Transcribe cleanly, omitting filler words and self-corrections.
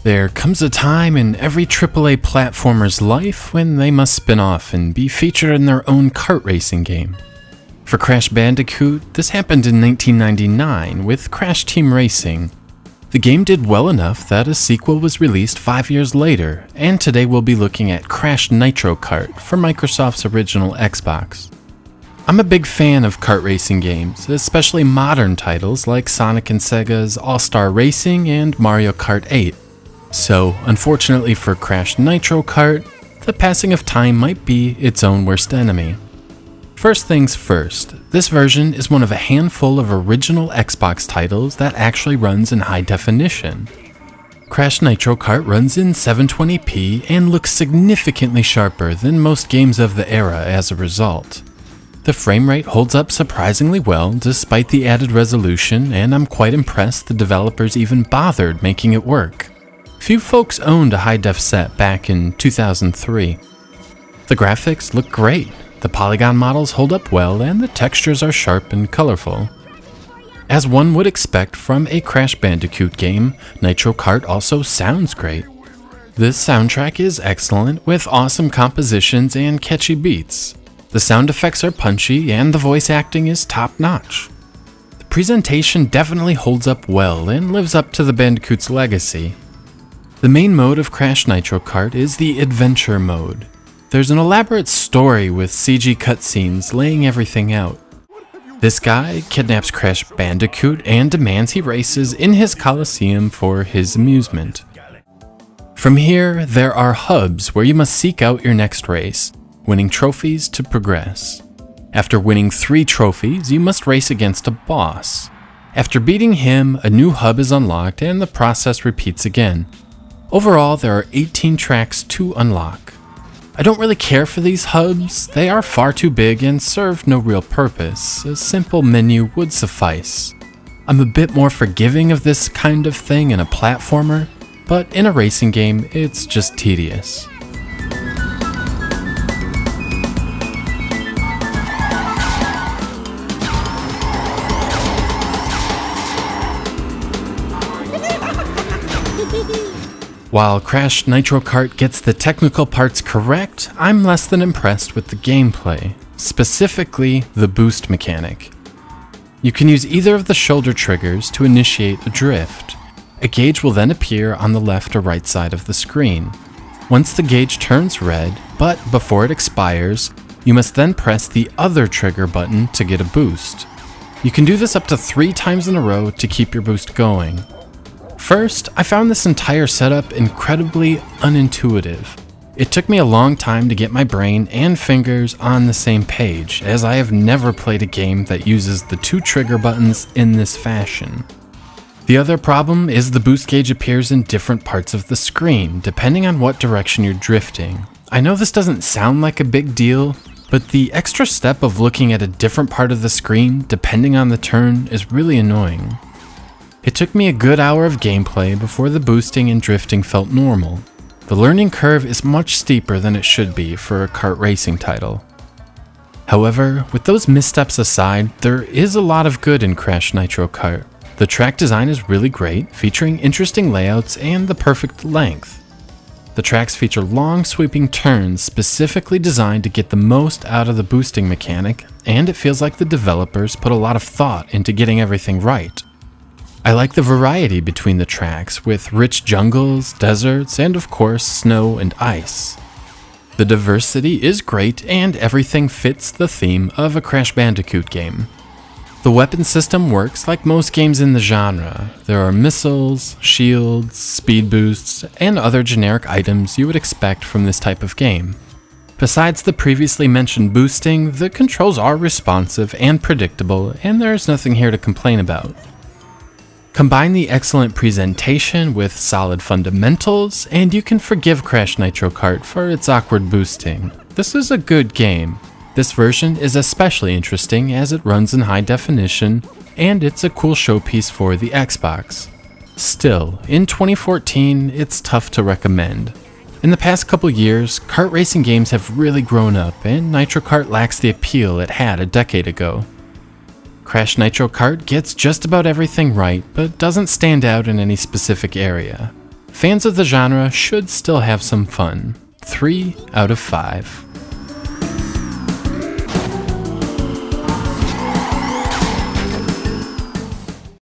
There comes a time in every AAA platformer's life when they must spin off and be featured in their own kart racing game. For Crash Bandicoot, this happened in 1999 with Crash Team Racing. The game did well enough that a sequel was released 5 years later, and today we'll be looking at Crash Nitro Kart for Microsoft's original Xbox. I'm a big fan of kart racing games, especially modern titles like Sonic and Sega's All-Star Racing and Mario Kart 8. So, unfortunately for Crash Nitro Kart, the passing of time might be its own worst enemy. First things first, this version is one of a handful of original Xbox titles that actually runs in high definition. Crash Nitro Kart runs in 720p and looks significantly sharper than most games of the era as a result. The frame rate holds up surprisingly well despite the added resolution, and I'm quite impressed the developers even bothered making it work. Few folks owned a high-def set back in 2003. The graphics look great, the polygon models hold up well, and the textures are sharp and colorful. As one would expect from a Crash Bandicoot game, Nitro Kart also sounds great. This soundtrack is excellent, with awesome compositions and catchy beats. The sound effects are punchy, and the voice acting is top-notch. The presentation definitely holds up well and lives up to the Bandicoot's legacy. The main mode of Crash Nitro Kart is the Adventure mode. There's an elaborate story with CG cutscenes laying everything out. This guy kidnaps Crash Bandicoot and demands he races in his Coliseum for his amusement. From here, there are hubs where you must seek out your next race, winning trophies to progress. After winning 3 trophies, you must race against a boss. After beating him, a new hub is unlocked and the process repeats again. Overall, there are 18 tracks to unlock. I don't really care for these hubs, they are far too big and serve no real purpose. A simple menu would suffice. I'm a bit more forgiving of this kind of thing in a platformer, but in a racing game, it's just tedious. While Crash Nitro Kart gets the technical parts correct, I'm less than impressed with the gameplay, specifically the boost mechanic. You can use either of the shoulder triggers to initiate a drift. A gauge will then appear on the left or right side of the screen. Once the gauge turns red, but before it expires, you must then press the other trigger button to get a boost. You can do this up to 3 times in a row to keep your boost going. First, I found this entire setup incredibly unintuitive. It took me a long time to get my brain and fingers on the same page, as I have never played a game that uses the 2 trigger buttons in this fashion. The other problem is the boost gauge appears in different parts of the screen, depending on what direction you're drifting. I know this doesn't sound like a big deal, but the extra step of looking at a different part of the screen, depending on the turn, is really annoying. It took me a good hour of gameplay before the boosting and drifting felt normal. The learning curve is much steeper than it should be for a kart racing title. However, with those missteps aside, there is a lot of good in Crash Nitro Kart. The track design is really great, featuring interesting layouts and the perfect length. The tracks feature long sweeping turns specifically designed to get the most out of the boosting mechanic, and it feels like the developers put a lot of thought into getting everything right. I like the variety between the tracks, with rich jungles, deserts, and of course snow and ice. The diversity is great and everything fits the theme of a Crash Bandicoot game. The weapon system works like most games in the genre. There are missiles, shields, speed boosts, and other generic items you would expect from this type of game. Besides the previously mentioned boosting, the controls are responsive and predictable, and there's nothing here to complain about. Combine the excellent presentation with solid fundamentals, and you can forgive Crash Nitro Kart for its awkward boosting. This is a good game. This version is especially interesting as it runs in high definition, and it's a cool showpiece for the Xbox. Still, in 2014, it's tough to recommend. In the past couple years, kart racing games have really grown up, and Nitro Kart lacks the appeal it had a decade ago. Crash Nitro Kart gets just about everything right, but doesn't stand out in any specific area. Fans of the genre should still have some fun. 3 out of 5.